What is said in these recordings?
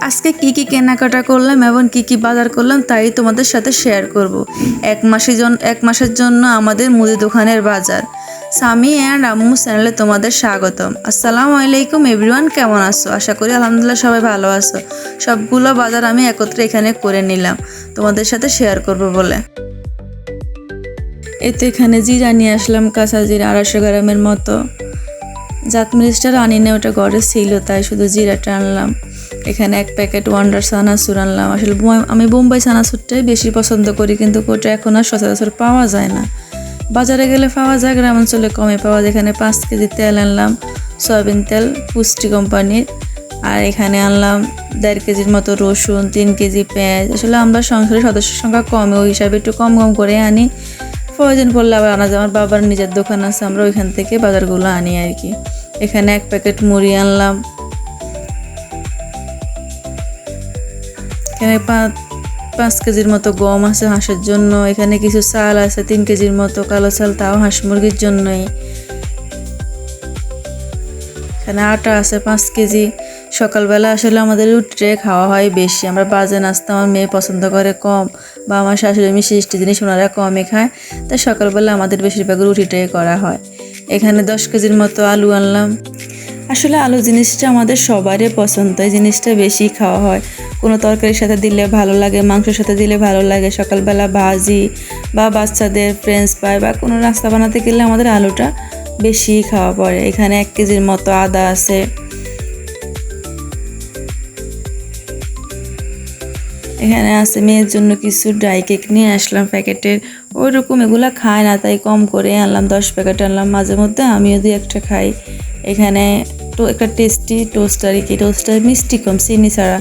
আজকে কি কি কেনাকাটা করলাম এবং কি কি বাজার করলাম তাই তোমাদের সাথে শেয়ার করব। এক মাসের জন্য আমাদের মুদি দোকানের বাজার। সামি অ্যান্ড আম্মু চ্যানেলে তোমাদের স্বাগতম। আসসালামু আলাইকুম এভরিওয়ান, কেমন আছো? আশা করি আলহামদুলিল্লাহ সবাই ভালো আছো। সবগুলো বাজার আমি একত্রে এখানে করে নিলাম তোমাদের সাথে শেয়ার করব বলে। এতে এখানে জিরা নিয়ে আসলাম, কাঁচা জিরা 250 গ্রামের মতো। জাত মরিচটা আনি না, ওটা ঘরে ছিল তাই শুধু জিরাটা আনলাম। এখানে 1 প্যাকেট ওয়ান্ডার চানাচুর আনলাম। আসলে আমি বোম্বাই চানাচুরটাই বেশি পছন্দ করি, কিন্তু ওটা এখন আর সচরাচর পাওয়া যায় না। বাজারে গেলে পাওয়া যায়, গ্রামাঞ্চলে কমে পাওয়া যায়। এখানে 5 কেজি তেল আনলাম, সয়াবিন তেল পুষ্টি কোম্পানির। আর এখানে আনলাম 1.5 কেজির মতো রসুন, 3 কেজি পেঁয়াজ। আসলে আমরা সংসারের সদস্যের সংখ্যা কমে, ওই হিসাবে একটু কম কম করে আনি। প্রয়োজন পড়লে আবার আনা যায়। আমার বাবার নিজের দোকান আছে, আমরা ওইখান থেকে বাজারগুলো আনি আর কি। এখানে 1 প্যাকেট মুড়ি আনলাম। এখানে 5 কেজির মতো গম আছে হাঁসের জন্য। এখানে কিছু চাল আছে 3 কেজির মতো, কালো চাল, তাও হাঁস মুরগির জন্যই। এখানে আটা আছে 5 কেজি। সকালবেলা আসলে আমাদের রুটিটাই খাওয়া হয় বেশি। আমরা বাজে নাস্তা আমার মেয়ে পছন্দ করে কম, বা আমার শাশুড়ি মিষ্টি জিনিস ওনারা কমই খায়, তাই সকালবেলা আমাদের বেশিরভাগ রুটিটাই করা হয়। এখানে 10 কেজির মতো আলু আনলাম। আসলে আলু জিনিসটা আমাদের সবারই পছন্দ, এই জিনিসটা বেশি খাওয়া হয়। কোনো তরকারির সাথে দিলে ভালো লাগে, মাংসের সাথে দিলে ভালো লাগে। সকালবেলা ভাজি বা বাচ্চাদের ফ্রেঞ্চ ফ্রাই বা কোনো নাস্তা বানাতে গেলে আমাদের আলুটা বেশি খাওয়া পড়ে। এখানে 1 কেজির মতো আদা আছে। এখানে আছে মেয়ের জন্য কিছু ড্রাই কেক নিয়ে আসলাম প্যাকেটের। ওই রকম এগুলা খায় না, তাই কম করে আনলাম, 10 প্যাকেট আনলাম। মাঝে মধ্যে আমিও 2-1টা খাই। এখানে একটা টেস্টি টোস্ট আর কি, টোস্টার মিষ্টি কম, চিনি ছাড়া।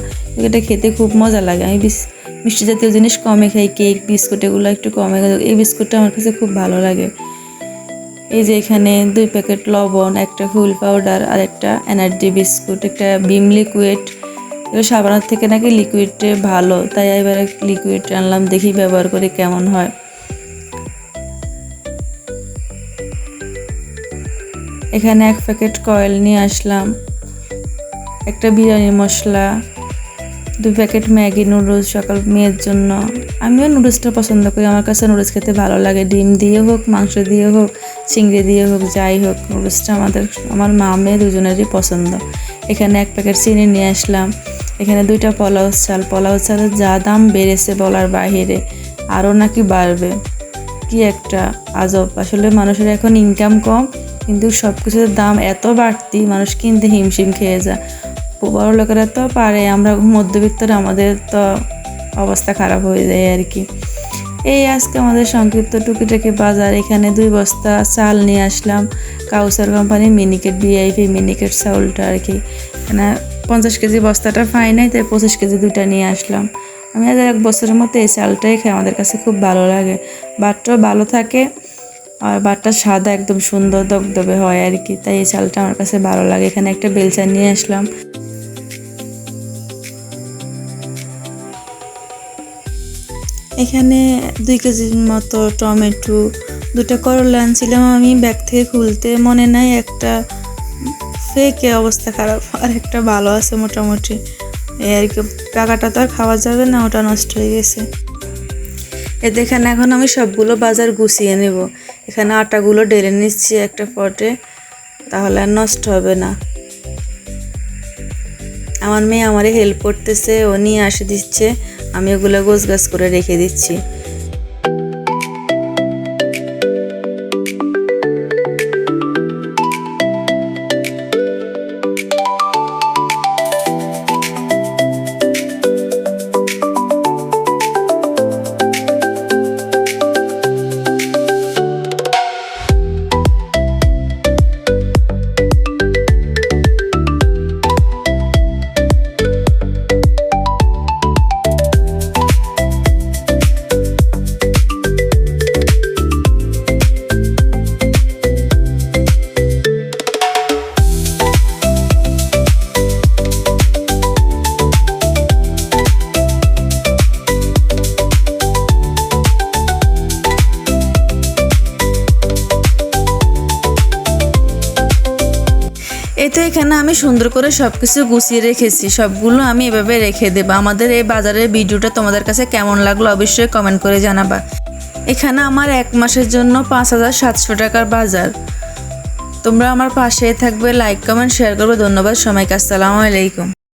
এটা খেতে খুব মজা লাগে। আমি মিষ্টি জাতীয় জিনিস কমে খাই, কেক বিস্কুট এগুলো একটু কমে। এই বিস্কুটটা আমার কাছে খুব ভালো লাগে। এই যে এখানে 2 প্যাকেট লবণ, একটা হুল পাউডার আর একটা এনার্জি বিস্কুট, একটা বিম লিকুইড। এগুলো সাবানের থেকে নাকি লিকুইডে ভালো, তাই এবার লিকুইড আনলাম, দেখি ব্যবহার করে কেমন হয়। এখানে 1 প্যাকেট কয়েল নিয়ে আসলাম, একটা বিরিয়ানি মশলা, 2 প্যাকেট ম্যাগি নুডলস সকাল মেয়ের জন্য। আমিও নুডলসটা পছন্দ করি, আমার কাছে নুডলস খেতে ভালো লাগে। ডিম দিয়ে হোক, মাংস দিয়ে হোক, চিংড়ি দিয়ে হোক, যাই হোক, নুডলসটা আমার মা মেয়ে দুজনেরই পছন্দ। এখানে 1 প্যাকেট চিনি নিয়ে আসলাম। এখানে 2টা পোলাও চালের যা দাম বেড়েছে বলার বাহিরে, আরও নাকি বাড়বে। কি একটা আজব! আসলে মানুষের এখন ইনকাম কম, কিন্তু সব কিছুর দাম এত বাড়তি, মানুষ কিনতে হিমশিম খেয়ে যায়। বড় লোকেরা তো পারে, আমরা মধ্যবিত্তরা আমাদের তো অবস্থা খারাপ হয়ে যায় আর কি। এই আজকে আমাদের সংক্ষিপ্ত টুকিটাকি বাজার। এখানে 2 বস্তা চাল নিয়ে আসলাম, কাউসার কোম্পানি মিনিকেট, ভিআইপি মিনিকেট চাউলটা আর কি। এখানে 50 কেজি বস্তাটা পাই নাই, তাই 25 কেজি 2টা নিয়ে আসলাম। আমি আজ 1 বছরের মতো এই চালটাই খাই, আমাদের কাছে খুব ভালো লাগে। বাটটাও ভালো থাকে, আর বাটটা সাদা একদম সুন্দর দবদবে হয় আর কি, তাই এই চালটা আমার কাছে ভালো লাগে। এখানে একটা বেলচা নিয়ে আসলাম। এখানে 2 কেজির মতো টমেটো, 2টা করলা আনছিলাম আমি, ব্যাগ থেকে খুলতে মনে নাই, একটা ফেকে অবস্থা খারাপ আর একটা ভালো আছে মোটামুটি। এই আর কি, টাকাটা তো আর খাওয়া যাবে না, ওটা নষ্ট হয়ে গেছে। এখানে এখন আমি সবগুলো বাজার গুছিয়ে নেব। এখানে আটাগুলো ঢেলে নিচ্ছি একটা পটে, তাহলে আর নষ্ট হবে না। আমার মেয়ে আমারে হেল্প করতেছে, ও নিয়ে আসে দিচ্ছে, আমি ওগুলো গোছগাছ করে রেখে দিচ্ছি। এখানে আমি সুন্দর করে সবকিছু গুছিয়ে রেখেছি, সবগুলো আমি এভাবে রেখে দেবো। আমাদের এই বাজারের ভিডিওটা তোমাদের কাছে কেমন লাগলো অবশ্যই কমেন্ট করে জানাবা। এখানে আমার 1 মাসের জন্য 5,700 টাকার বাজার। তোমরা আমার পাশে থাকবে, লাইক কমেন্ট শেয়ার করবে। ধন্যবাদ সবাইকে, আসসালামু আলাইকুম।